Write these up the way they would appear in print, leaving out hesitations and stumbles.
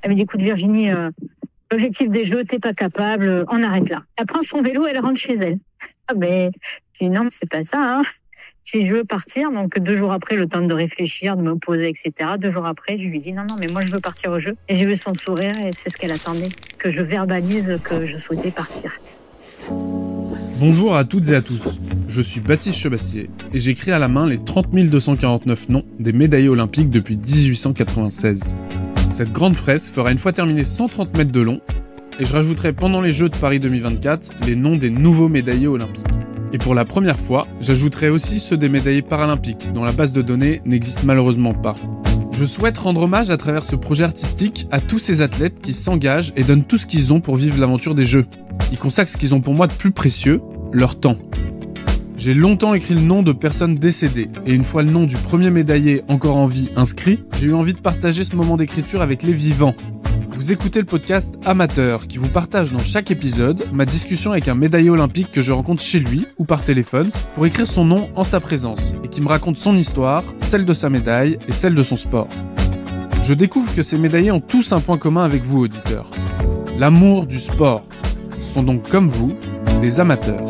Elle me dit, écoute Virginie, l'objectif des Jeux, t'es pas capable, on arrête là. Elle prend son vélo, elle rentre chez elle. Ah ben, je dis non, c'est pas ça, hein. Je veux partir, donc 2 jours après, le temps de réfléchir, de me poser, etc. 2 jours après, je lui dis non, mais moi je veux partir au jeu. Et j'ai vu son sourire et c'est ce qu'elle attendait, que je verbalise que je souhaitais partir. Bonjour à toutes et à tous, je suis Baptiste Chebassier et j'écris à la main les 30 249 noms des médaillés olympiques depuis 1896. Cette grande fresque fera une fois terminée 130 mètres de long et je rajouterai pendant les Jeux de Paris 2024 les noms des nouveaux médaillés olympiques. Et pour la première fois, j'ajouterai aussi ceux des médaillés paralympiques, dont la base de données n'existe malheureusement pas. Je souhaite rendre hommage à travers ce projet artistique à tous ces athlètes qui s'engagent et donnent tout ce qu'ils ont pour vivre l'aventure des Jeux. Ils consacrent ce qu'ils ont pour moi de plus précieux, leur temps. J'ai longtemps écrit le nom de personnes décédées, et une fois le nom du premier médaillé encore en vie inscrit, j'ai eu envie de partager ce moment d'écriture avec les vivants. Vous écoutez le podcast Amateur, qui vous partage dans chaque épisode ma discussion avec un médaillé olympique que je rencontre chez lui ou par téléphone pour écrire son nom en sa présence et qui me raconte son histoire, celle de sa médaille et celle de son sport. Je découvre que ces médaillés ont tous un point commun avec vous, auditeurs. L'amour du sport. Ce sont donc comme vous, des amateurs.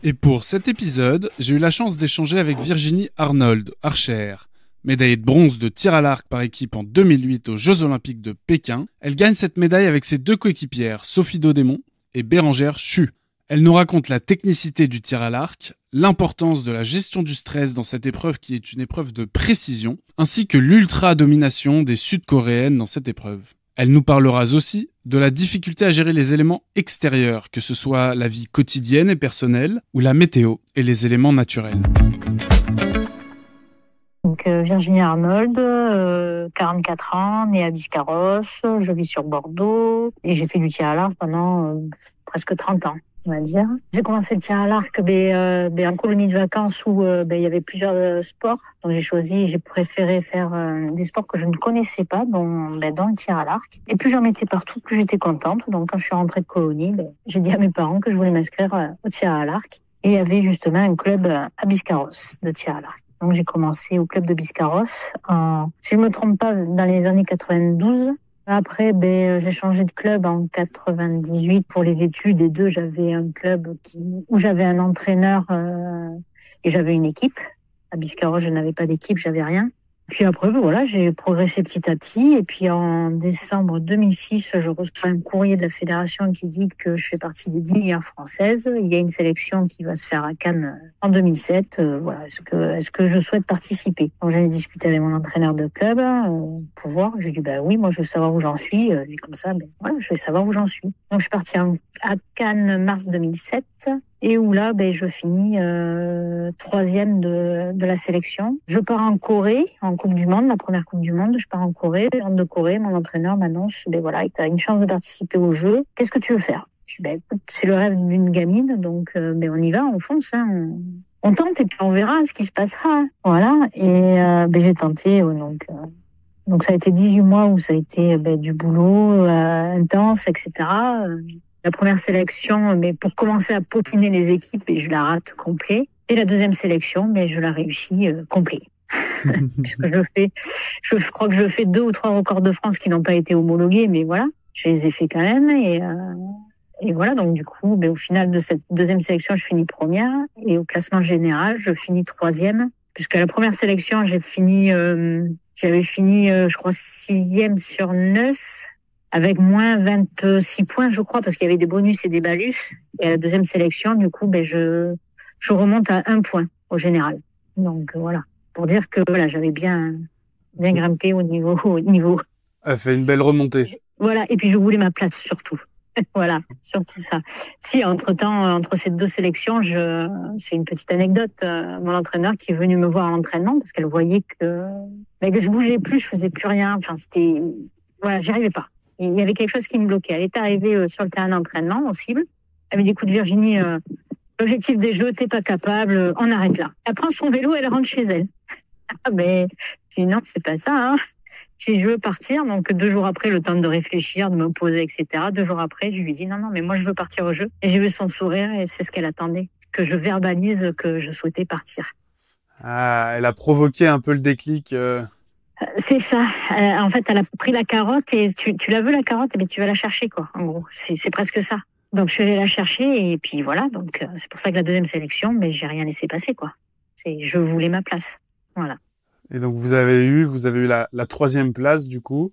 Et pour cet épisode, j'ai eu la chance d'échanger avec Virginie Arnold, archère. Médaillée de bronze de tir à l'arc par équipe en 2008 aux Jeux Olympiques de Pékin, elle gagne cette médaille avec ses 2 coéquipières, Sophie Daudémont et Bérengère Chu. Elle nous raconte la technicité du tir à l'arc, l'importance de la gestion du stress dans cette épreuve qui est une épreuve de précision, ainsi que l'ultra-domination des Sud-Coréennes dans cette épreuve. Elle nous parlera aussi de la difficulté à gérer les éléments extérieurs, que ce soit la vie quotidienne et personnelle, ou la météo et les éléments naturels. Donc Virginie Arnold, 44 ans, née à Biscarrosse, je vis sur Bordeaux et j'ai fait du tir à l'arc pendant presque 30 ans, on va dire. J'ai commencé le tir à l'arc en colonie de vacances où il y avait plusieurs sports. Donc j'ai préféré faire des sports que je ne connaissais pas, dont le tir à l'arc. Et plus j'en mettais partout, plus j'étais contente. Donc quand je suis rentrée de colonie, j'ai dit à mes parents que je voulais m'inscrire au tir à l'arc. Et il y avait justement un club à Biscarrosse de tir à l'arc. Donc j'ai commencé au club de Biscarrosse si je me trompe pas, dans les années 92. Après, j'ai changé de club en 98 pour les études. Et j'avais un club où j'avais un entraîneur et j'avais une équipe. À Biscarrosse, je n'avais pas d'équipe, j'avais rien. Puis après, voilà, j'ai progressé petit à petit. Et puis en décembre 2006, je reçois un courrier de la fédération qui dit que je fais partie des 10 meilleures françaises. Il y a une sélection qui va se faire à Cannes en 2007. Voilà, est-ce que je souhaite participer? Donc j'en ai discuté avec mon entraîneur de club pour voir. J'ai dit oui, moi je veux savoir où j'en suis. Je dis comme ça, voilà, je vais savoir où j'en suis. Donc je suis partie à Cannes mars 2007. Et où là, je finis 3e de la sélection. Je pars en Corée, en Coupe du Monde, la première Coupe du Monde. Je pars en Corée. En de Corée, mon entraîneur m'annonce, tu as une chance de participer au jeu. Qu'est-ce que tu veux faire? Je dis, écoute, c'est le rêve d'une gamine, donc on y va, on fonce, hein. On tente et puis on verra ce qui se passera. Voilà. Et j'ai tenté, donc ça a été 18 mois où ça a été du boulot intense, etc. La première sélection, mais pour commencer à peaufiner les équipes, et je la rate complet. Et la deuxième sélection, mais je la réussis complet. Puisque je crois que je fais 2 ou 3 records de France qui n'ont pas été homologués, mais voilà, je les ai fait quand même. Et voilà, donc du coup, au final de cette deuxième sélection, je finis première. Et au classement général, je finis 3e. Puisque la première sélection, j'avais fini, je crois, 6e sur 9. Avec moins 26 points, je crois, parce qu'il y avait des bonus et des malus. Et à la deuxième sélection, du coup, je remonte à 1 point au général. Donc voilà, pour dire que voilà, j'avais bien grimpé au niveau. Elle fait une belle remontée. Voilà, et puis je voulais ma place surtout. Voilà, surtout ça. Si entre-temps, entre ces 2 sélections, c'est une petite anecdote, mon entraîneur qui est venu me voir à l'entraînement parce qu'elle voyait que je bougeais plus, je faisais plus rien. Enfin, j'y arrivais pas. Il y avait quelque chose qui me bloquait. Elle est arrivée sur le terrain d'entraînement, en cible. Elle me dit, écoute Virginie, l'objectif des Jeux, t'es pas capable, on arrête là. Elle prend son vélo, elle rentre chez elle. Je dis non, c'est pas ça, hein. Je veux partir. Donc 2 jours après, le temps de réfléchir, de me poser, etc. 2 jours après, je lui dis non, mais moi je veux partir au jeu. Et j'ai vu son sourire et c'est ce qu'elle attendait, que je verbalise que je souhaitais partir. Ah, elle a provoqué un peu le déclic. C'est ça. En fait, elle a pris la carotte et tu la veux la carotte, mais tu vas la chercher, quoi. En gros, c'est presque ça. Donc je suis allée la chercher et puis voilà. Donc c'est pour ça que la deuxième sélection, mais j'ai rien laissé passer, quoi. Je voulais ma place. Voilà. Et donc vous avez eu la troisième place du coup.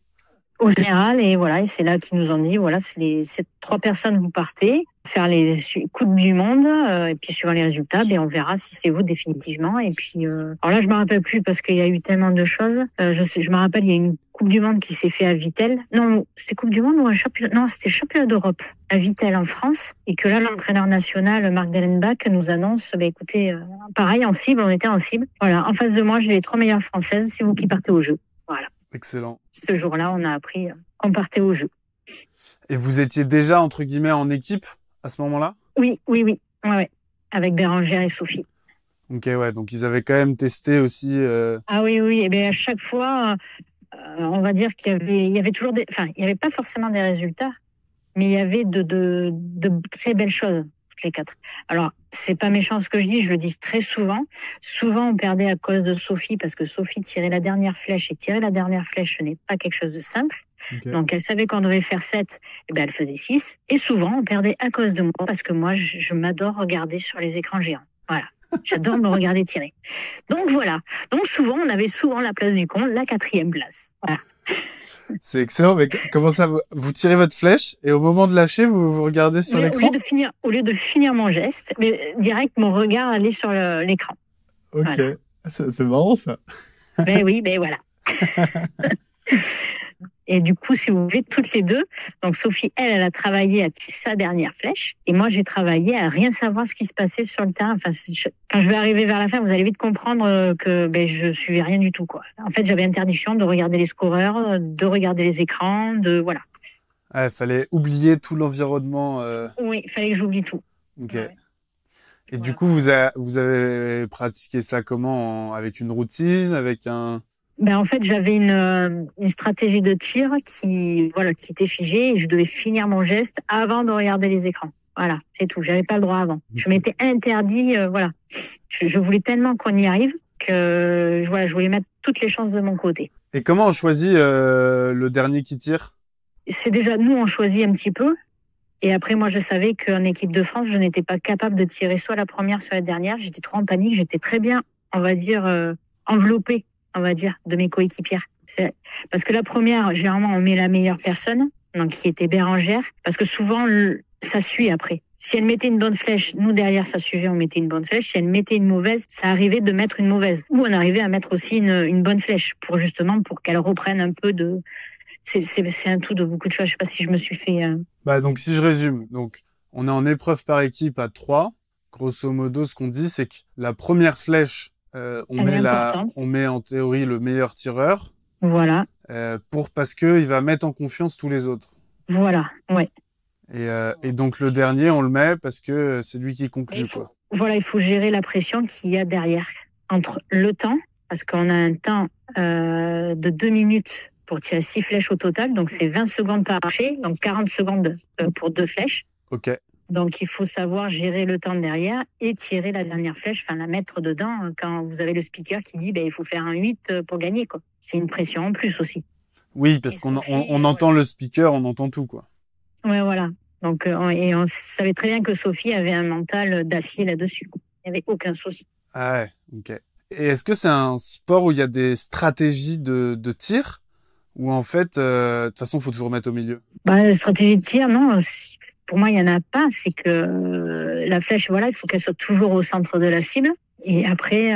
Au général, et voilà, et c'est là qu'ils nous ont dit, voilà, c'est 3 personnes, vous partez, faire les Coupes du Monde, et puis suivant les résultats, on verra si c'est vous définitivement. Et puis, alors là, je me rappelle plus parce qu'il y a eu tellement de choses. Je me rappelle, il y a une Coupe du Monde qui s'est fait à Vittel. Non, c'était Coupe du Monde ou un championnat? Non, c'était championnat d'Europe à Vittel en France. Et que là, l'entraîneur national, Marc Dellenbach, nous annonce, écoutez, pareil, en cible, on était en cible. Voilà, en face de moi, j'ai les 3 meilleures françaises, c'est vous qui partez au jeu. Voilà. Excellent. Ce jour-là, on a appris qu'on partait au jeu. Et vous étiez déjà, entre guillemets, en équipe à ce moment-là? Oui. Ouais. Avec Bérangère et Sophie. Ok, ouais. Donc, ils avaient quand même testé aussi... Ah oui. Et bien, à chaque fois, on va dire qu'il y avait toujours il n'y avait pas forcément des résultats, mais il y avait de très belles choses, toutes les 4. Alors, c'est pas méchant ce que je dis, je le dis très souvent. Souvent, on perdait à cause de Sophie, parce que Sophie tirait la dernière flèche, et tirer la dernière flèche, ce n'est pas quelque chose de simple. Okay. Donc, elle savait qu'on devait faire 7, et elle faisait 6. Et souvent, on perdait à cause de moi, parce que moi, je m'adore regarder sur les écrans géants. Voilà. J'adore me regarder tirer. Donc, voilà. Donc, souvent, on avait souvent la place du con, la 4e place. Voilà. C'est excellent, mais comment ça, vous tirez votre flèche et au moment de lâcher, vous regardez sur l'écran? Au lieu de finir mon geste, mais direct, mon regard allait sur l'écran. Ok, voilà. C'est marrant ça. Oui, voilà. Et du coup, si vous voulez, toutes les deux, donc Sophie, elle a travaillé à sa dernière flèche, et moi, j'ai travaillé à rien savoir ce qui se passait sur le terrain. Enfin, quand je vais arriver vers la fin, vous allez vite comprendre que je suivais rien du tout, quoi. En fait, j'avais interdiction de regarder les scoreurs, de regarder les écrans, voilà. Il fallait oublier tout l'environnement. Oui, il fallait que j'oublie tout. Ok. Ouais. Et voilà. Du coup, vous avez pratiqué ça comment? Avec une routine, avec un... En fait, j'avais une stratégie de tir qui était figée et je devais finir mon geste avant de regarder les écrans. Voilà, c'est tout. J'avais pas le droit avant. Je m'étais interdit, voilà. Je voulais tellement qu'on y arrive que je voulais mettre toutes les chances de mon côté. Et comment on choisit le dernier qui tire? C'est déjà, nous, on choisit un petit peu. Et après, moi, je savais qu'en équipe de France, je n'étais pas capable de tirer soit la première, soit la dernière. J'étais trop en panique. J'étais très bien, on va dire, enveloppée, on va dire, de mes coéquipières. Parce que la première, généralement, on met la meilleure personne, donc qui était Bérangère, parce que souvent, ça suit après. Si elle mettait une bonne flèche, nous, derrière, ça suivait, on mettait une bonne flèche. Si elle mettait une mauvaise, ça arrivait de mettre une mauvaise. Ou on arrivait à mettre aussi une bonne flèche, pour qu'elle reprenne un peu de... C'est un tout de beaucoup de choses. Je sais pas si je me suis fait... Donc, si je résume, donc, on est en épreuve par équipe à 3. Grosso modo, ce qu'on dit, c'est que la première flèche, on met en théorie le meilleur tireur. Voilà. Parce que il va mettre en confiance tous les autres. Voilà, ouais. Et donc le dernier, on le met parce que c'est lui qui conclut, quoi. Voilà, il faut gérer la pression qu'il y a derrière. Entre le temps, parce qu'on a un temps de 2 minutes pour tirer 6 flèches au total, donc c'est 20 secondes par archer, donc 40 secondes pour 2 flèches. Ok. Donc, il faut savoir gérer le temps derrière et tirer la dernière flèche, enfin la mettre dedans quand vous avez le speaker qui dit il faut faire un 8 pour gagner, quoi. C'est une pression en plus aussi. Oui, parce qu'on entend le speaker, on entend tout, quoi. Ouais, voilà. Donc, on savait très bien que Sophie avait un mental d'acier là-dessus. Il n'y avait aucun souci. Ah ouais, ok. Et est-ce que c'est un sport où il y a des stratégies de tir ou en fait, de toute façon, il faut toujours mettre au milieu? La stratégie de tir, non. Pour moi, il n'y en a pas. C'est que la flèche, voilà, il faut qu'elle soit toujours au centre de la cible. Et après,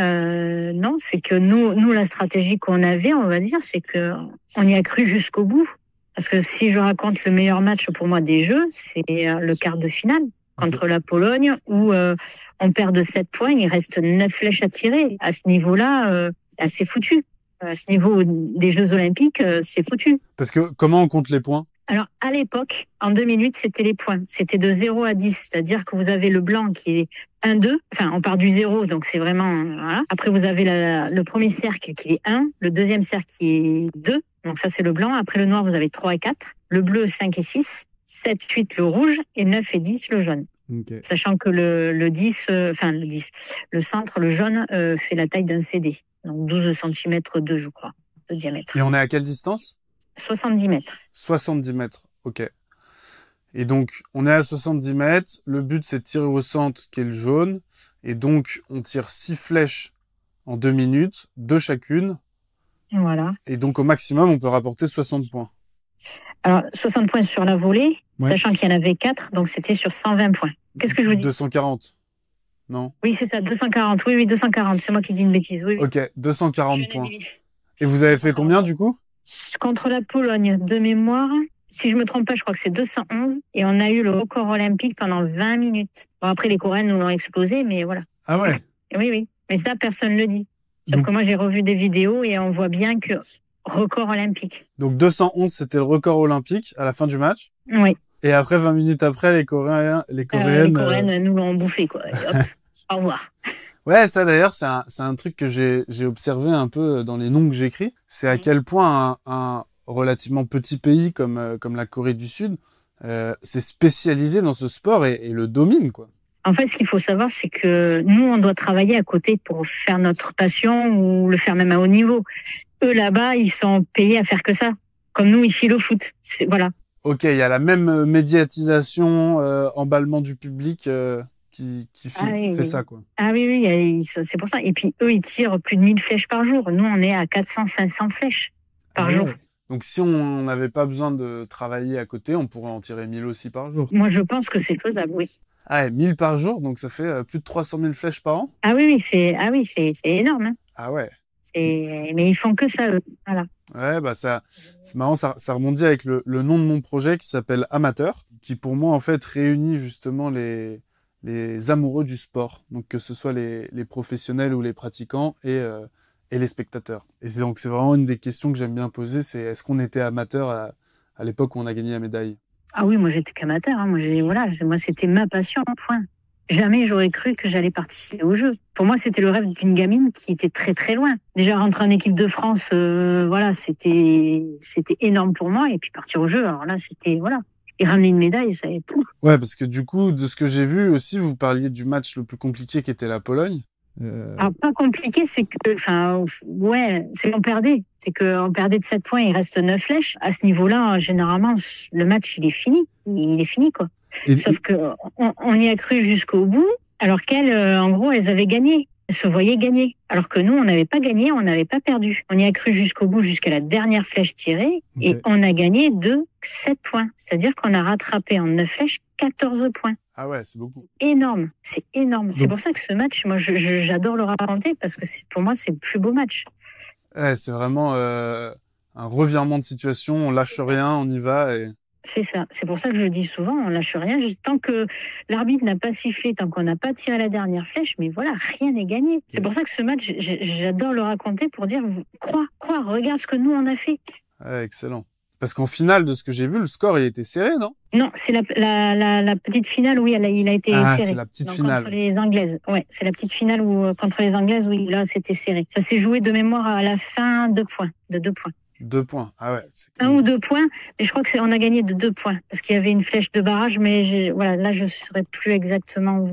non, c'est que nous, la stratégie qu'on avait, on va dire, c'est que on y a cru jusqu'au bout. Parce que si je raconte le meilleur match pour moi des Jeux, c'est le quart de finale contre la Pologne où on perd de 7 points, il reste 9 flèches à tirer. À ce niveau-là, c'est foutu. À ce niveau des Jeux Olympiques, c'est foutu. Parce que comment on compte les points? Alors, à l'époque, en 2008, c'était les points. C'était de 0 à 10. C'est-à-dire que vous avez le blanc qui est 1-2. Enfin, on part du 0, donc c'est vraiment... Voilà. Après, vous avez le premier cercle qui est 1, le deuxième cercle qui est 2. Donc ça, c'est le blanc. Après le noir, vous avez 3 et 4. Le bleu, 5 et 6. 7, 8, le rouge. Et 9 et 10, le jaune. Okay. Sachant que le 10, le centre, le jaune, fait la taille d'un CD. Donc 12 cm 2, je crois. de diamètre. Et on est à quelle distance? 70 mètres. 70 mètres, ok. Et donc, on est à 70 mètres. Le but, c'est de tirer au centre, qui est le jaune. Et donc, on tire 6 flèches en 2 minutes, 2 chacune. Voilà. Et donc, au maximum, on peut rapporter 60 points. Alors, 60 points sur la volée, sachant qu'il y en avait 4, donc c'était sur 120 points. Qu'est-ce que je vous dis? 240. Non? Oui, c'est ça, 240. Oui, 240. C'est moi qui dis une bêtise. Oui. Ok, 240 points. Et vous avez fait combien, du coup? Contre la Pologne, de mémoire, si je me trompe pas, je crois que c'est 211. Et on a eu le record olympique pendant 20 minutes. Bon, après, les Coréens nous l'ont explosé, mais voilà. Ah ouais? Oui. Mais ça, personne ne le dit. Sauf que moi, j'ai revu des vidéos et on voit bien que record olympique. Donc 211, c'était le record olympique à la fin du match. Oui. Et après, 20 minutes après, les Coréennes nous l'ont bouffé, quoi. Et hop, au revoir. Ouais, ça d'ailleurs, c'est un truc que j'ai observé un peu dans les noms que j'écris. C'est à quel point un relativement petit pays comme la Corée du Sud s'est spécialisé dans ce sport et le domine, quoi. En fait, ce qu'il faut savoir, c'est que nous, on doit travailler à côté pour faire notre passion ou le faire même à haut niveau. Eux, là-bas, ils sont payés à faire que ça. Comme nous, ici, le foot. Voilà. Ok, il y a la même médiatisation, emballement du public qui fait ça, quoi. Ah oui, c'est pour ça. Et puis, eux, ils tirent plus de 1000 flèches par jour. Nous, on est à 400-500 flèches par jour. Donc, si on n'avait pas besoin de travailler à côté, on pourrait en tirer 1000 aussi par jour. Moi, je pense que c'est faisable, oui. Ah, et 1000 par jour, donc ça fait plus de 300 000 flèches par an? Ah oui, c'est énorme. Hein. Ah ouais. Mais ils font que ça, eux. Voilà. Ouais, bah c'est marrant, ça rebondit avec le nom de mon projet qui s'appelle Amateur, qui pour moi, en fait, réunit justement les amoureux du sport. Donc, que ce soit les professionnels ou les pratiquants et les spectateurs. Et donc, c'est vraiment une des questions que j'aime bien poser, c'est est-ce qu'on était amateur à l'époque où on a gagné la médaille? Ah oui, moi, j'étais qu'amateur. Hein. Moi, c'était ma passion, point. Jamais j'aurais cru que j'allais participer au jeu. Pour moi, c'était le rêve d'une gamine qui était très très loin. Déjà rentrer en équipe de France, c'était énorme pour moi. Et puis partir au jeu, alors là, c'était et ramener une médaille, ça y est tout. Ouais, parce que du coup, de ce que j'ai vu aussi, vous parliez du match le plus compliqué qui était la Pologne. Alors pas compliqué, c'est que, c'est qu'on perdait. C'est qu'on perdait de 7 points, il reste 9 flèches. À ce niveau-là, généralement, le match, il est fini. Il est fini, quoi. Sauf que on y a cru jusqu'au bout, alors qu'elles, en gros, elles avaient gagné. Elles se voyaient gagner. Alors que nous, on n'avait pas gagné, on n'avait pas perdu. On y a cru jusqu'au bout, jusqu'à la dernière flèche tirée, et on a gagné de 7 points. C'est-à-dire qu'on a rattrapé en 9 flèches 14 points. Ah ouais, c'est beaucoup. Énorme, c'est énorme. Donc, c'est pour ça que ce match, moi, j'adore le raconter, parce que pour moi, c'est le plus beau match. Ouais, c'est vraiment un revirement de situation, on lâche rien, on y va et... C'est ça. C'est pour ça que je dis souvent, on lâche rien. Tant que l'arbitre n'a pas sifflé, tant qu'on n'a pas tiré la dernière flèche, mais voilà, rien n'est gagné. C'est pour ça que ce match, j'adore le raconter pour dire, crois, regarde ce que nous on a fait. Ouais, excellent. Parce qu'en finale, de ce que j'ai vu, le score, il était serré, non? Non, c'est la petite finale, oui, il a été serré. C'est la petite finale. Contre les Anglaises. Ouais, c'est la petite finale contre les Anglaises, oui, là, c'était serré. Ça s'est joué de mémoire à la fin, 2 points. 2 points, ah ouais. 1 ou 2 points, mais je crois qu'on a gagné de 2 points, parce qu'il y avait une flèche de barrage, mais là, je ne saurais plus exactement,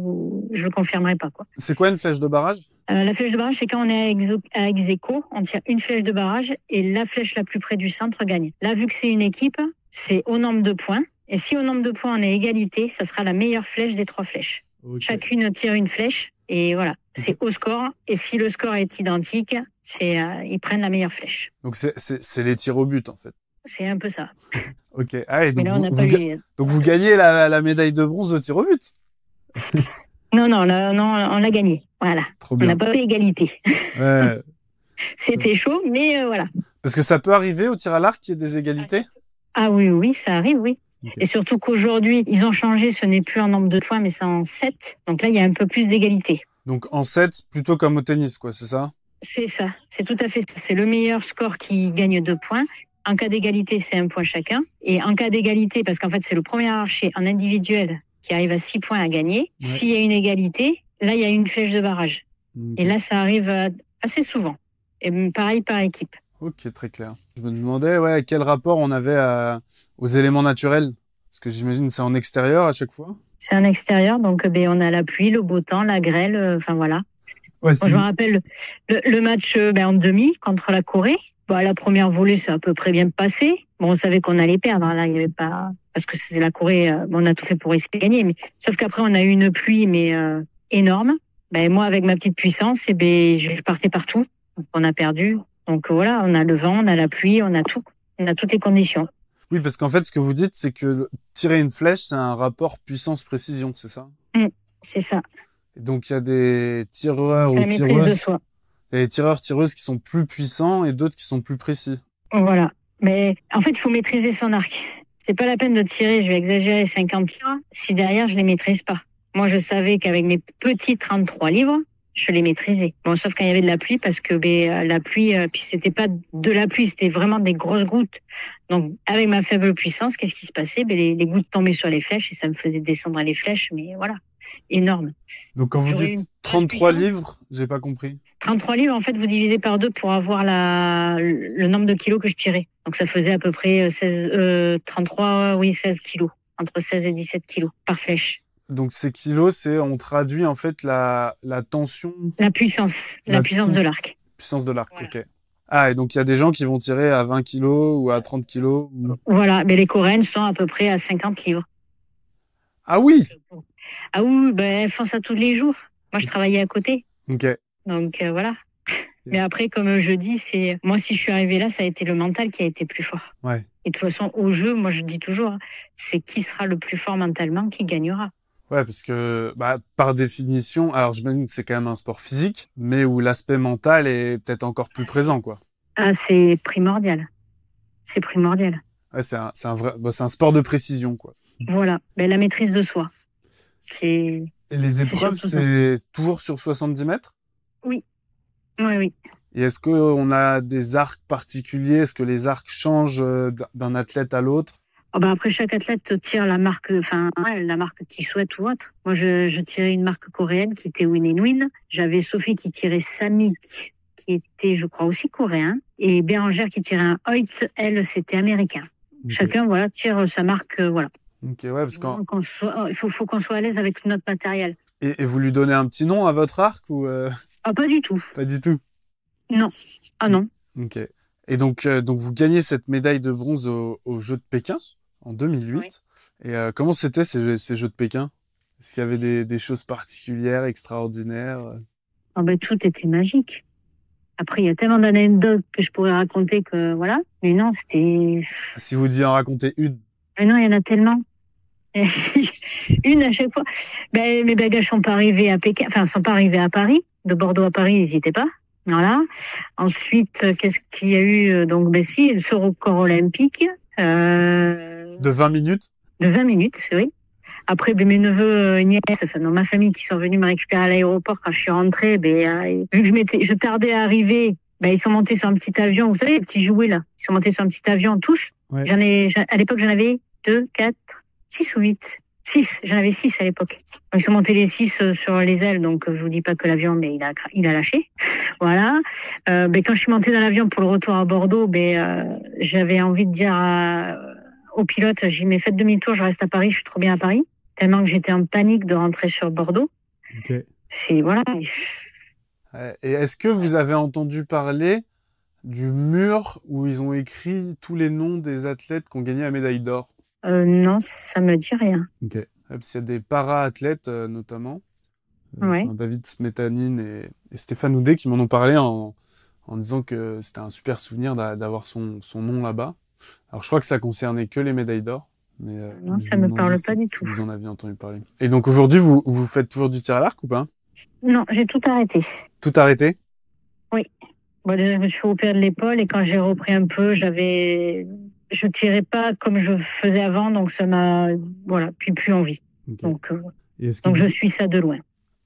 je le confirmerai pas, quoi. C'est quoi une flèche de barrage? La flèche de barrage, c'est quand on est à ex-aequo, on tire une flèche de barrage, et la flèche la plus près du centre gagne. Là, vu que c'est une équipe, c'est au nombre de points, et si au nombre de points on est égalité, ça sera la meilleure flèche des 3 flèches. Okay. Chacune tire une flèche, et voilà, c'est au score, et si le score est identique, ils prennent la meilleure flèche. Donc c'est les tirs au but en fait. C'est un peu ça. Ok. Ah, et donc, mais là, donc vous gagnez la médaille de bronze au tir au but. Non, on l'a gagné. Voilà. Trop bien. On n'a pas fait égalité. Ouais. C'était chaud, mais voilà. Parce que ça peut arriver au tir à l'arc qu'il y ait des égalités? Ah oui, ça arrive, oui. Okay. Et surtout qu'aujourd'hui, ils ont changé, ce n'est plus en nombre de points, mais c'est en 7. Donc là, il y a un peu plus d'égalité. Donc en 7, plutôt comme au tennis, quoi, c'est ça? C'est ça, c'est tout à fait ça. C'est le meilleur score qui gagne 2 points. En cas d'égalité, c'est 1 point chacun. Et en cas d'égalité, parce qu'en fait, c'est le premier archer en individuel qui arrive à 6 points à gagner. Ouais. S'il y a une égalité, là, il y a une flèche de barrage. Okay. Et là, ça arrive assez souvent. Et pareil par équipe. Ok, très clair. Je me demandais, quel rapport on avait aux éléments naturels. Parce que j'imagine que c'est en extérieur à chaque fois. C'est en extérieur, donc on a la pluie, le beau temps, la grêle, voilà. Ouais, moi, je me rappelle le match en demi contre la Corée. Bah, la première volée, c'est à peu près bien passé. Bon, on savait qu'on allait perdre. Hein, là, il y avait pas, parce que c'est la Corée, on a tout fait pour essayer de gagner. Mais, sauf qu'après, on a eu une pluie, mais énorme. Ben, moi, avec ma petite puissance, eh ben, je partais partout. Donc, on a perdu. Donc voilà, on a le vent, on a la pluie, on a tout. On a toutes les conditions. Oui, parce qu'en fait, ce que vous dites, c'est que tirer une flèche, c'est un rapport puissance-précision, c'est ça? C'est ça. Et donc, il y a des tireurs C'est ou la maîtrise de tireuses, soi. il y a des tireurs-tireuses qui sont plus puissants et d'autres qui sont plus précis. Voilà. Mais en fait, il faut maîtriser son arc. C'est pas la peine de tirer, je vais exagérer, 50 tirs si derrière je les maîtrise pas. Moi, je savais qu'avec mes petits 33 livres, je les maîtrisais. Bon, sauf quand il y avait de la pluie, parce que la pluie, puis c'était pas de la pluie, c'était vraiment des grosses gouttes. Donc, avec ma faible puissance, qu'est-ce qui se passait? Les gouttes tombaient sur les flèches et ça me faisait descendre les flèches, mais voilà, énorme. Donc, quand vous J'aurais dites une 33 puissance. livres, j'ai pas compris. 33 livres, en fait, vous divisez par deux pour avoir le nombre de kilos que je tirais. Donc, ça faisait à peu près 33, oui, 16 kilos. Entre 16 et 17 kilos par flèche. Donc, ces kilos, on traduit en fait la tension, La puissance de l'arc. puissance de l'arc. Voilà. Ok. Ah, et donc, il y a des gens qui vont tirer à 20 kilos ou à 30 kilos. Voilà, mais les Coréennes sont à peu près à 50 livres. Ah oui! Ah oui, ben, elles font ça tous les jours. Moi, je travaillais à côté. Ok. Donc, voilà. Mais après, comme je dis, moi, si je suis arrivée là, ça a été le mental qui a été plus fort. Ouais. Et de toute façon, au jeu, moi, je dis toujours, c'est qui sera le plus fort mentalement qui gagnera. Ouais, parce que, par définition, alors j'imagine que c'est quand même un sport physique, mais où l'aspect mental est peut-être encore plus présent, quoi. Ah, c'est primordial. C'est primordial. Ouais, c'est un sport de précision, quoi. Voilà. Ben, la maîtrise de soi. Et les épreuves, c'est toujours sur 70 mètres? Oui. Oui. Et est-ce qu'on a des arcs particuliers? Est-ce que les arcs changent d'un athlète à l'autre? Oh ben après, chaque athlète tire la marque qu'il souhaite ou autre. Moi, je tirais une marque coréenne qui était Win and Win. J'avais Sophie qui tirait Samik, qui était, je crois, aussi coréen. Et Bérangère qui tirait un Hoyt, elle, c'était américain. Okay. Chacun, voilà, tire sa marque, voilà. Ok, ouais, parce il faut qu'on soit à l'aise avec notre matériel. Et vous lui donnez un petit nom à votre arc ou Ah, pas du tout. Pas du tout. Non. Ah non. Ok. Et donc vous gagnez cette médaille de bronze aux Jeux de Pékin en 2008. Oui. Et comment c'était ces Jeux de Pékin? Est-ce qu'il y avait des choses particulières, extraordinaires? Ah ben, tout était magique. Après, il y a tellement d'anecdotes que je pourrais raconter que voilà. Mais non, c'était... Si vous deviez en raconter une. Mais non, il y en a tellement. Une à chaque fois. Ben, mes bagages sont pas arrivés à Pékin, enfin, sont pas arrivés à Paris. De Bordeaux à Paris, ils n'y étaient pas. Voilà. Ensuite, qu'est-ce qu'il y a eu? Donc, ben si, ce record olympique. De 20 minutes? De 20 minutes, oui. Après, ben, mes neveux, nièces, enfin, dans ma famille qui sont venus me récupérer à l'aéroport quand je suis rentrée, ben, vu que je tardais à arriver, ben, ils sont montés sur un petit avion. Vous savez, les petits jouets, là. Ils sont montés sur un petit avion, tous. Ouais. À l'époque, j'en avais 2, 4, 6 ou 8. 6. J'en avais 6 à l'époque. Donc, ils sont montés les 6 sur les ailes. Donc, je vous dis pas que l'avion, mais il a lâché. Voilà. Ben, quand je suis montée dans l'avion pour le retour à Bordeaux, ben, j'avais envie de dire au pilote, j'ai dit, mais faites demi-tour, je reste à Paris, je suis trop bien à Paris. Tellement que j'étais en panique de rentrer sur Bordeaux. Okay. C'est, voilà. Et est-ce que vous avez entendu parler du mur où ils ont écrit tous les noms des athlètes qui ont gagné la médaille d'or? Non, ça me dit rien. Ok. Parce qu'il y a des para-athlètes, notamment. Ouais. David Smetanine et Stéphane Houdet qui m'en ont parlé en disant que c'était un super souvenir d'avoir son nom là-bas. Alors, je crois que ça concernait que les médailles d'or. Mais, non, ça me parle pas du tout. Vous en aviez entendu parler. Et donc, aujourd'hui, vous faites toujours du tir à l'arc ou pas? Non, j'ai tout arrêté. Tout arrêté? Oui. Bon, déjà, je me suis fait opérer de l'épaule et quand j'ai repris un peu, je tirais pas comme je faisais avant, donc ça m'a, voilà, plus envie. Okay. Donc je suis ça de loin.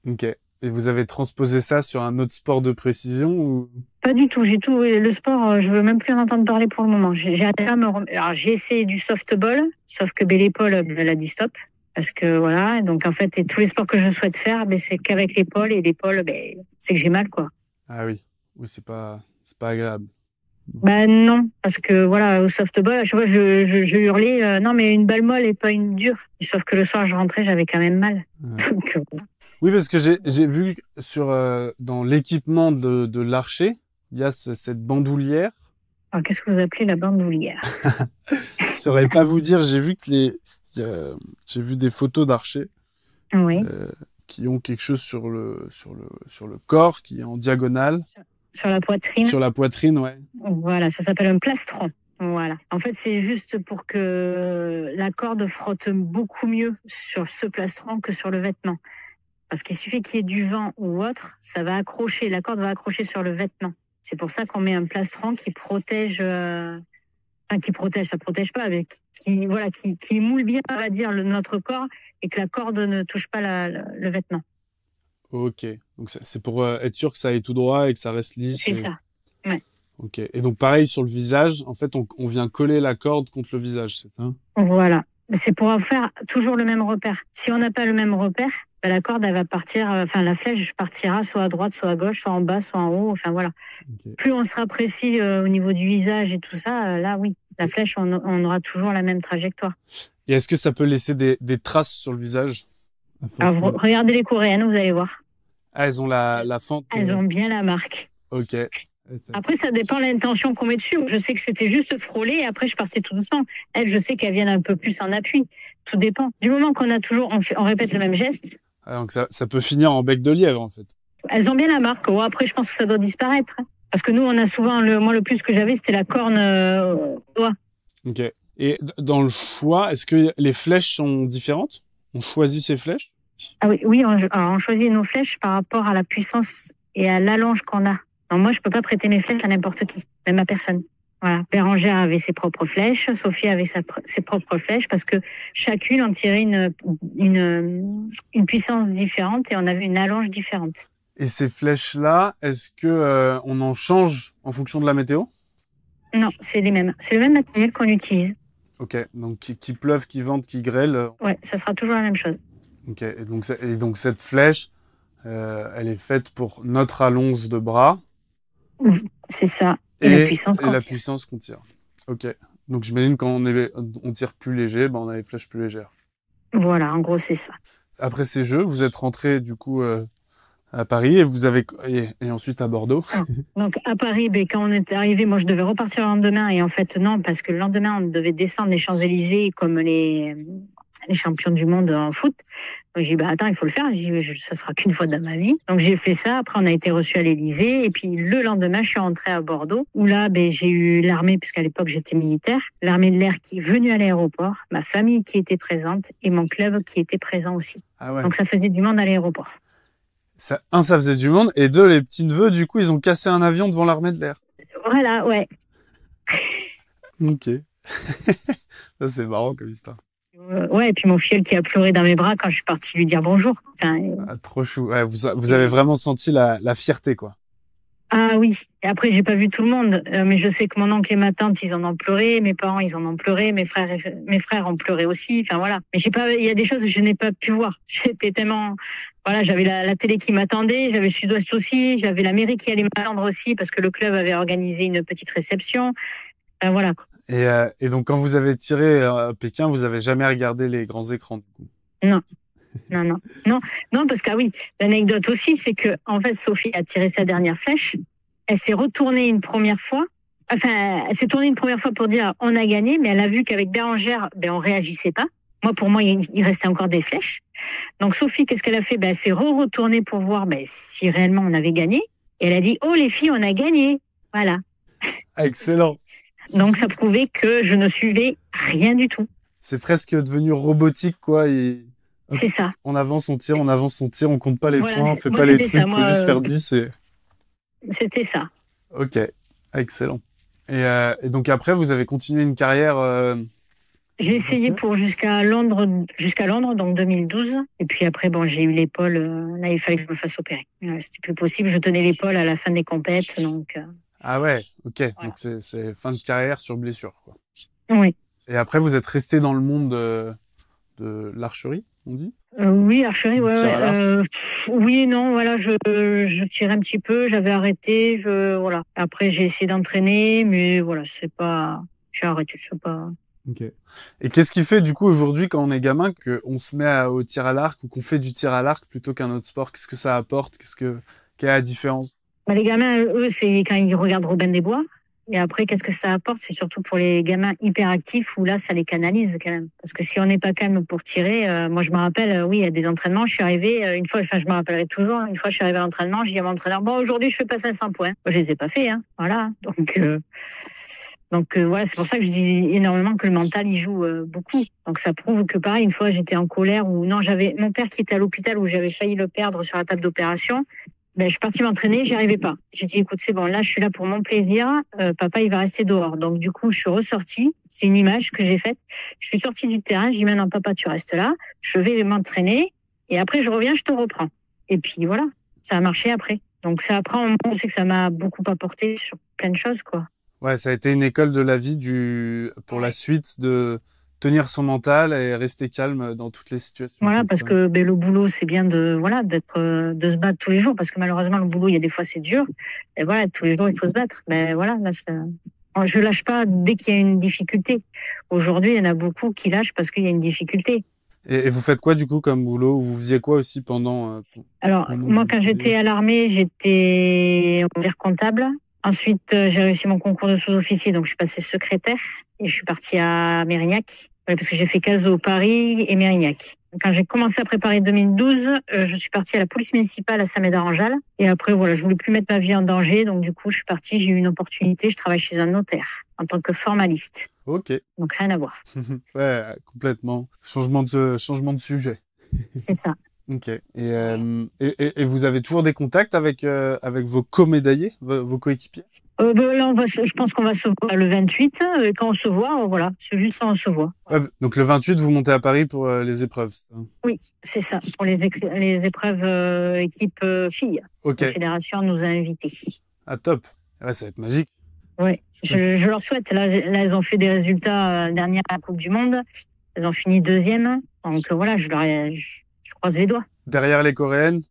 Ok. Et vous avez transposé ça sur un autre sport de précision ou? Pas du tout. Le sport, je veux même plus en entendre parler pour le moment. J'ai essayé du softball, sauf que l'épaule, elle a dit stop. Parce que voilà, donc en fait, et tous les sports que je souhaite faire, c'est qu'avec l'épaule, et l'épaule, c'est que j'ai mal, quoi. Ah oui. Oui, c'est pas agréable. Non, parce que voilà, au softball, à chaque fois, je hurlais, non, mais une balle molle et pas une dure. Sauf que le soir, je rentrais, j'avais quand même mal. Ouais. Donc, oui, parce que j'ai vu dans l'équipement de l'archer, il y a cette bandoulière Alors, qu'est-ce que vous appelez la bandoulière? Je saurais pas vous dire. J'ai vu que j'ai vu des photos d'archers Oui. qui ont quelque chose sur le corps qui est en diagonale. Sur la poitrine. Sur la poitrine, ouais. Voilà, ça s'appelle un plastron. Voilà. En fait, c'est juste pour que la corde frotte beaucoup mieux sur ce plastron que sur le vêtement. Parce qu'il suffit qu'il y ait du vent ou autre, ça va accrocher, la corde va accrocher sur le vêtement. C'est pour ça qu'on met un plastron qui protège, ça protège pas, mais qui moule bien, on va dire, notre corps et que la corde ne touche pas le vêtement. Ok. Donc c'est pour être sûr que ça aille tout droit et que ça reste lisse. C'est ça. Ouais. Ok. Et donc pareil sur le visage, en fait, on vient coller la corde contre le visage, c'est ça? Voilà. C'est pour faire toujours le même repère. Si on n'a pas le même repère, la corde, elle va partir, la flèche partira soit à droite, soit à gauche, soit en bas, soit en haut, enfin voilà. Okay. Plus on sera précis au niveau du visage et tout ça, là oui, la flèche, on aura toujours la même trajectoire. Et est-ce que ça peut laisser des traces sur le visage? Alors, regardez les Coréennes, vous allez voir. Ah, elles ont la fente. Elles ont bien la marque. Ok. Après, ça dépend de l'intention qu'on met dessus. Je sais que c'était juste frôler et après, je partais tout doucement. Elles, je sais qu'elles viennent un peu plus en appui. Tout dépend. Du moment qu'on a toujours, on répète le même geste. Ah, donc ça peut finir en bec de lièvre, en fait. Elles ont bien la marque. Oh, après, je pense que ça doit disparaître. Parce que nous, on a souvent, moi, le plus que j'avais, c'était la corne au doigt. Ok. Et dans le choix, est-ce que les flèches sont différentes? On choisit ses flèches? Ah oui, on choisit nos flèches par rapport à la puissance et à l'allonge qu'on a. Donc moi, je peux pas prêter mes flèches à n'importe qui, même à personne. Voilà. Bérangère avait ses propres flèches, Sophie avait ses propres flèches, parce que chacune en tirait une puissance différente et on avait une allonge différente. Et ces flèches-là, est-ce que on en change en fonction de la météo? Non, c'est les mêmes. C'est le même matériel qu'on utilise. Ok, donc qu'il pleuve, qu'il vente, qu'il grêle. Ouais, ça sera toujours la même chose. Ok, et donc cette flèche, elle est faite pour notre allonge de bras. C'est ça. Et la puissance qu'on tire. Ok. Donc j'imagine quand on tire plus léger, on a les flèches plus légères. Voilà, en gros c'est ça. Après ces jeux, vous êtes rentré du coup à Paris et ensuite à Bordeaux. Donc à Paris, quand on est arrivé, moi je devais repartir le lendemain et en fait non, parce que le lendemain on devait descendre les Champs-Élysées comme les champions du monde en foot. Donc, j'ai dit, attends, il faut le faire. Ça sera qu'une fois dans ma vie. Donc, j'ai fait ça. Après, on a été reçus à l'Élysée. Et puis, le lendemain, je suis rentrée à Bordeaux, où là, j'ai eu l'armée, puisqu'à l'époque, j'étais militaire. L'armée de l'air qui est venue à l'aéroport, ma famille qui était présente et mon club qui était présent aussi. Ah ouais. Donc, ça faisait du monde à l'aéroport. Ça faisait du monde. Et deux, les petits-neveux, du coup, ils ont cassé un avion devant l'armée de l'air. Voilà, ouais. Ok. Ça, c'est marrant comme histoire. Ouais, et puis mon filleul qui a pleuré dans mes bras quand je suis partie lui dire bonjour. Enfin, trop chou. Ouais, vous avez vraiment senti la fierté, quoi. Ah oui. Et après, j'ai pas vu tout le monde, mais je sais que mon oncle et ma tante, ils en ont pleuré, mes parents, ils en ont pleuré, mes frères ont pleuré aussi. Enfin voilà. Mais il y a des choses que je n'ai pas pu voir. J'étais tellement, voilà, j'avais la télé qui m'attendait, j'avais Sud-Ouest aussi, j'avais la mairie qui allait m'attendre aussi parce que le club avait organisé une petite réception. Voilà. Et donc, quand vous avez tiré à Pékin, vous avez jamais regardé les grands écrans, du coup? Non, parce que oui, l'anecdote aussi, c'est que en fait, Sophie a tiré sa dernière flèche. Elle s'est retournée une première fois. Enfin, elle s'est tournée une première fois pour dire on a gagné, mais elle a vu qu'avec Bérangère, on réagissait pas. Pour moi, il restait encore des flèches. Donc Sophie, qu'est-ce qu'elle a fait? Elle s'est retournée pour voir si réellement on avait gagné. Et elle a dit oh les filles, on a gagné. Voilà. Excellent. Donc, ça prouvait que je ne suivais rien du tout. C'est presque devenu robotique, quoi. C'est ça. On avance, on tire, on compte pas les points, on fait pas les trucs, faut juste faire 10 et... C'était ça. Ok, excellent. Et donc après, vous avez continué une carrière... J'ai essayé jusqu'à Londres, donc 2012. Et puis après, j'ai eu l'épaule. Là, il fallait que je me fasse opérer. C'était plus possible. Je tenais l'épaule à la fin des compètes, donc... Ah ouais, ok. Voilà. Donc c'est fin de carrière sur blessure, quoi. Oui. Et après, vous êtes resté dans le monde de l'archerie, on dit? Oui, archerie, ouais. Oui et non, voilà, je tirais un petit peu, j'avais arrêté, voilà. Après, j'ai essayé d'entraîner, mais voilà, j'ai arrêté, je sais pas. Ok. Et qu'est-ce qui fait, du coup, aujourd'hui, quand on est gamin, qu'on se met au tir à l'arc ou qu'on fait du tir à l'arc plutôt qu'un autre sport? Qu'est-ce que ça apporte? Quelle est la différence? Les gamins, eux, c'est quand ils regardent Robin des Bois. Et après, qu'est-ce que ça apporte? C'est surtout pour les gamins hyperactifs où là, ça les canalise quand même. Parce que si on n'est pas calme pour tirer, moi je me rappelle, oui, il y a des entraînements, je suis arrivée, une fois, enfin je me rappellerai toujours, une fois je suis arrivée à l'entraînement, j'ai dit à mon entraîneur, bon aujourd'hui je fais pas 500 points. Moi, je les ai pas fait, hein. Voilà. Donc voilà, c'est pour ça que je dis énormément que le mental il joue beaucoup. Donc ça prouve que pareil, une fois j'étais en colère ou non, j'avais mon père qui était à l'hôpital où j'avais failli le perdre sur la table d'opération. Ben, je suis partie m'entraîner, j'y arrivais pas. J'ai dit, écoute, c'est bon, là, je suis là pour mon plaisir. Papa, il va rester dehors. Donc, du coup, je suis ressortie. C'est une image que j'ai faite. Je suis sortie du terrain. J'ai dit, maintenant, papa, tu restes là. Je vais m'entraîner. Et après, je reviens, je te reprends. Et puis, voilà. Ça a marché après. Donc, ça apprend, on sait que ça m'a beaucoup apporté sur plein de choses, quoi. Ouais, ça a été une école de la vie pour la suite de tenir son mental et rester calme dans toutes les situations. Voilà, parce que le boulot, c'est bien de se battre tous les jours, parce que malheureusement, le boulot, il y a des fois, c'est dur. Et voilà, tous les jours, il faut se battre. Mais voilà, là, je lâche pas dès qu'il y a une difficulté. Aujourd'hui, il y en a beaucoup qui lâchent parce qu'il y a une difficulté. Et vous faites quoi, du coup, comme boulot? Vous faisiez quoi aussi pendant Alors, moi, quand j'étais à l'armée, j'étais, on va dire, comptable. Ensuite, j'ai réussi mon concours de sous-officier, donc je suis passée secrétaire et je suis partie à Mérignac. Ouais, parce que j'ai fait Cazaux, Paris et Mérignac. Quand j'ai commencé à préparer 2012, je suis partie à la police municipale à Saint-Médard-en-Jalles. Et après, voilà, je voulais plus mettre ma vie en danger. Donc, du coup, je suis partie, j'ai eu une opportunité. Je travaille chez un notaire en tant que formaliste. Ok. Donc, rien à voir. Ouais, complètement. Changement de sujet. C'est ça. Ok. Et vous avez toujours des contacts avec vos co-médaillés, vos coéquipiers? Là, je pense qu'on va se voir le 28. Et quand on se voit, voilà, c'est juste ça, on se voit. Ouais, donc le 28, vous montez à Paris pour les épreuves. Oui, c'est ça, pour les épreuves équipe filles. Ok. La fédération nous a invités. Ah, top. Ouais, ça va être magique. Ouais, je leur souhaite. Là, elles ont fait des résultats dernière à la Coupe du Monde. Elles ont fini 2e. Donc voilà, je croise les doigts. Derrière les Coréennes?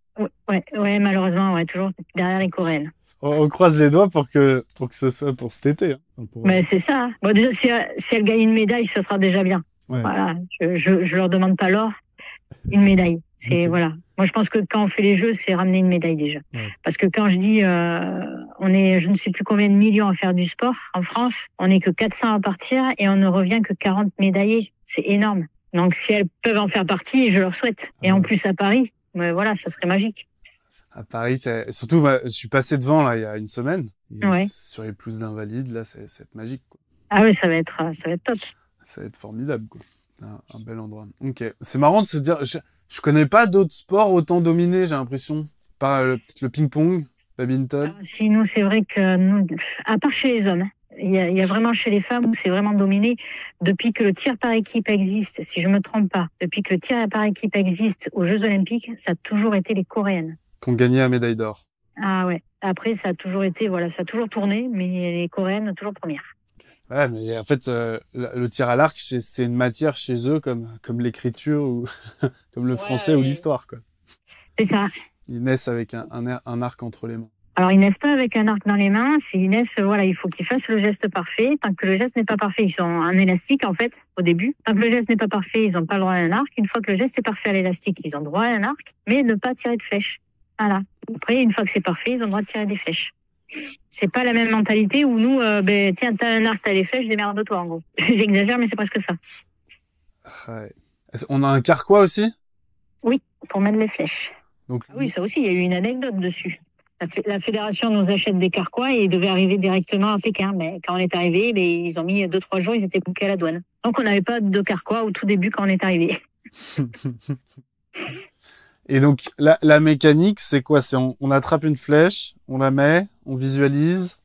Ouais, malheureusement, ouais, toujours derrière les Coréennes. On croise les doigts pour que ce soit pour cet été. Hein. Mais c'est ça. Bon, déjà, si elles gagnent une médaille, ce sera déjà bien. Ouais. Voilà. Je leur demande pas l'or, une médaille. C'est, voilà. Moi, je pense que quand on fait les Jeux, c'est ramener une médaille déjà. Ouais. Parce que quand je dis, on est, je ne sais plus combien de millions à faire du sport en France, on n'est que 400 à partir et on ne revient que 40 médaillés. C'est énorme. Donc, si elles peuvent en faire partie, je leur souhaite. Et en plus à Paris, voilà, ça serait magique. À Paris, surtout, je suis passé devant là il y a une semaine. Ouais. Sur les pelouses d'Invalides, là, ça va être magique, quoi. Ah oui, ça va être top. Ça va être formidable, quoi. Un bel endroit. Ok. C'est marrant de se dire, je connais pas d'autres sports autant dominés, j'ai l'impression. Par le ping-pong, badminton. Si nous, c'est vrai que nous, à part chez les hommes, il y a vraiment chez les femmes où c'est vraiment dominé. Depuis que le tir par équipe existe, si je me trompe pas, depuis que le tir par équipe existe aux Jeux Olympiques, ça a toujours été les Coréennes. Qui ont gagné la médaille d'or. Ah ouais. Après, ça a toujours été, voilà, ça a toujours tourné, mais les Coréennes, toujours premières. Ouais, mais en fait, le tir à l'arc, c'est une matière chez eux comme l'écriture ou comme le français ou l'histoire, quoi. C'est ça. Ils naissent avec un arc entre les mains. Alors, ils naissent pas avec un arc dans les mains. Ils naissent, voilà, il faut qu'ils fassent le geste parfait. Tant que le geste n'est pas parfait, ils sont en élastique, en fait, au début. Tant que le geste n'est pas parfait, ils n'ont pas le droit à un arc. Une fois que le geste est parfait à l'élastique, ils ont droit à un arc, mais ne pas tirer de flèche. Voilà. Après, une fois que c'est parfait, ils ont le droit de tirer des flèches. C'est pas la même mentalité où nous, tiens, t'as un arc, t'as les flèches, démerde-toi, en gros. J'exagère, mais c'est presque ça. Ouais. On a un carquois aussi? Oui, pour mettre les flèches. Donc, oui, ça aussi, il y a eu une anecdote dessus. La fédération nous achète des carquois et ils devaient arriver directement à Pékin. Mais quand on est arrivé, ils ont mis 2-3 jours, ils étaient bouqués à la douane. Donc on n'avait pas de carquois au tout début quand on est arrivé. Et donc la mécanique, c'est quoi? C'est on attrape une flèche, on la met, on visualise,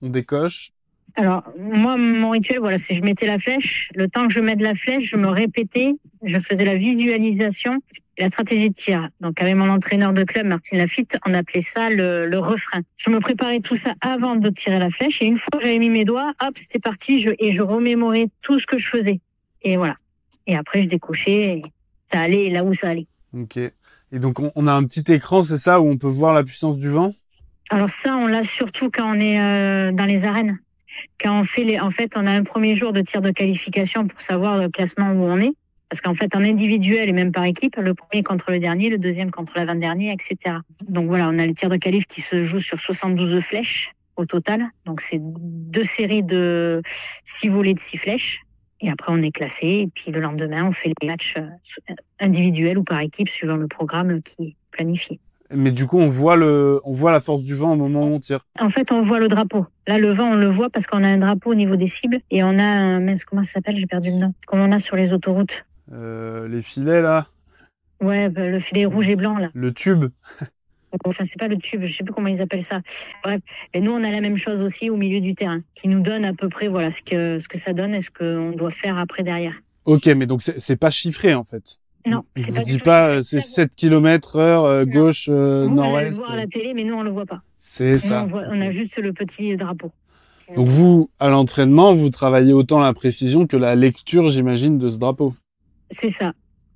on décoche. Alors moi, mon rituel, voilà, c'est je mettais la flèche. Le temps que je mette la flèche, je me répétais, je faisais la visualisation et la stratégie de tir. Donc avec mon entraîneur de club, Martine Lafitte, on appelait ça le refrain. Je me préparais tout ça avant de tirer la flèche et une fois que j'avais mis mes doigts, hop, c'était parti. Je remémorais tout ce que je faisais. Et voilà. Et après, je décochais et ça allait là où ça allait. Ok. Et donc on a un petit écran, c'est ça, où on peut voir la puissance du vent? Alors ça, on l'a surtout quand on est dans les arènes. Quand on fait en fait, on a un premier jour de tir de qualification pour savoir le classement où on est. Parce qu'en fait, en individuel et même par équipe, le premier contre le dernier, le deuxième contre l'avant-dernier, etc. Donc voilà, on a le tir de qualif qui se joue sur 72 flèches. au total. Donc, c'est 2 séries de 6 volées de 6 flèches. Et après, on est classé. Et puis, le lendemain, on fait les matchs individuels ou par équipe, suivant le programme qui est planifié. Mais du coup, on voit la force du vent au moment où on tire. En fait, on voit le drapeau. Là, le vent, on le voit parce qu'on a un drapeau au niveau des cibles. Et on a un... Mince, comment ça s'appelle? J'ai perdu le nom. Comme on a sur les autoroutes. Les filets, là. Ouais, le filet rouge et blanc, là. Le tube. Enfin, c'est pas le tube, je sais plus comment ils appellent ça. Bref. Et nous, on a la même chose aussi au milieu du terrain, qui nous donne à peu près, voilà, ce que ça donne et ce qu'on doit faire après derrière. Ok, mais donc c'est pas chiffré, en fait. Non, c'est pas. Je dis pas, c'est 7 km/h, gauche, vous, nord-est. Vous allez le voir à la télé, mais nous, on le voit pas. C'est nous, ça. On a juste le petit drapeau. Donc vous, à l'entraînement, vous travaillez autant la précision que la lecture, j'imagine, de ce drapeau. C'est ça.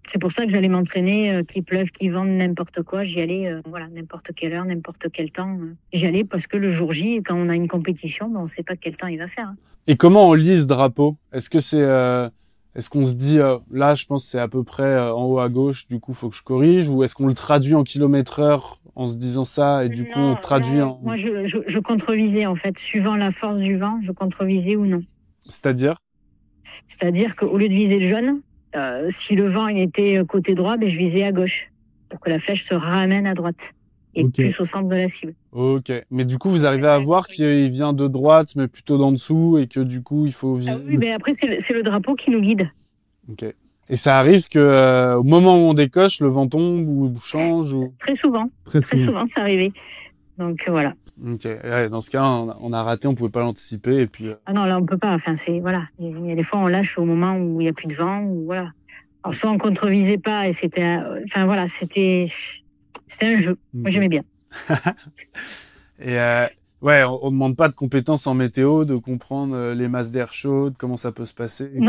C'est pour ça que j'allais m'entraîner, qu'il pleuve, qu'il vente, n'importe quoi. J'y allais, voilà, n'importe quelle heure, n'importe quel temps. J'y allais parce que le jour J, quand on a une compétition, on ne sait pas quel temps il va faire. Et comment on lit ce drapeau? Est-ce que est-ce qu'on se dit, là, je pense que c'est à peu près en haut à gauche, du coup, faut que je corrige, ou est-ce qu'on le traduit en kilomètres/heure en se disant ça, et du coup, on traduit en... Moi, je contrevisais, en fait, suivant la force du vent, je contrevisais ou non. C'est-à-dire? C'est-à-dire qu'au lieu de viser le jaune, si le vent il était côté droit, je visais à gauche pour que la flèche se ramène à droite et plus au centre de la cible. Ok, mais du coup vous arrivez à voir qu'il vient de droite mais plutôt d'en dessous et que du coup il faut viser... oui, mais après c'est le drapeau qui nous guide. Ok. Et ça arrive que au moment où on décoche, le vent tombe ou change ou... Très souvent. Très souvent c'est arrivé. Donc voilà. Ok. Ouais, dans ce cas, on a raté, on pouvait pas l'anticiper et puis. Ah non, là on peut pas. Enfin c'est voilà. Il y a des fois on lâche au moment où il y a plus de vent ou voilà. Alors soit on contrevisait pas et c'était, enfin voilà, c'était un jeu. Moi j'aimais bien. Et ouais, on demande pas de compétences en météo, de comprendre les masses d'air chaudes, comment ça peut se passer. Etc.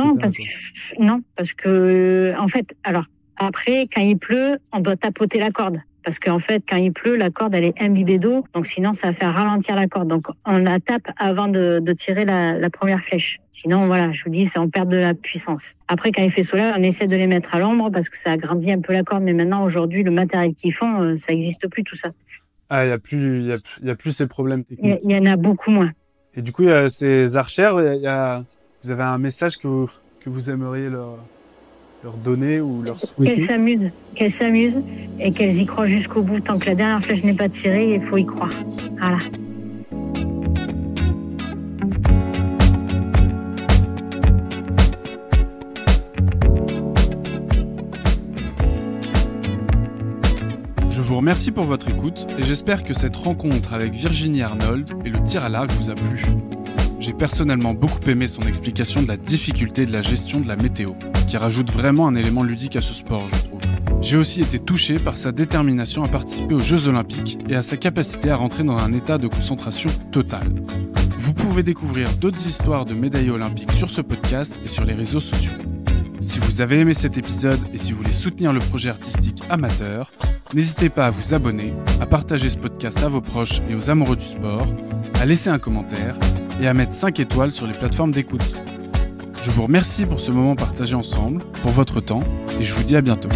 Non, parce que en fait, alors après quand il pleut, on doit tapoter la corde. Parce qu'en fait, quand il pleut, la corde, elle est imbibée d'eau. Donc, sinon, ça va faire ralentir la corde. Donc, on la tape avant de tirer la première flèche. Sinon, voilà, je vous dis, on perd de la puissance. Après, quand il fait soleil, on essaie de les mettre à l'ombre parce que ça agrandit un peu la corde. Mais maintenant, aujourd'hui, le matériel qu'ils font, ça n'existe plus, tout ça. Ah, il y a plus ces problèmes techniques. Il y en a beaucoup moins. Et du coup, il y a ces archères, vous avez un message que vous aimeriez leur donner ou leur souhaiter? Qu'elles s'amusent et qu'elles y croient jusqu'au bout. Tant que la dernière flèche n'est pas tirée, il faut y croire. Voilà. Je vous remercie pour votre écoute et j'espère que cette rencontre avec Virginie Arnold et le tir à l'arc vous a plu. J'ai personnellement beaucoup aimé son explication de la difficulté de la gestion de la météo, qui rajoute vraiment un élément ludique à ce sport, je trouve. J'ai aussi été touché par sa détermination à participer aux Jeux Olympiques et à sa capacité à rentrer dans un état de concentration totale. Vous pouvez découvrir d'autres histoires de médaillés olympiques sur ce podcast et sur les réseaux sociaux. Si vous avez aimé cet épisode et si vous voulez soutenir le projet artistique amateur, n'hésitez pas à vous abonner, à partager ce podcast à vos proches et aux amoureux du sport, à laisser un commentaire et à mettre 5 étoiles sur les plateformes d'écoute. Je vous remercie pour ce moment partagé ensemble, pour votre temps, et je vous dis à bientôt.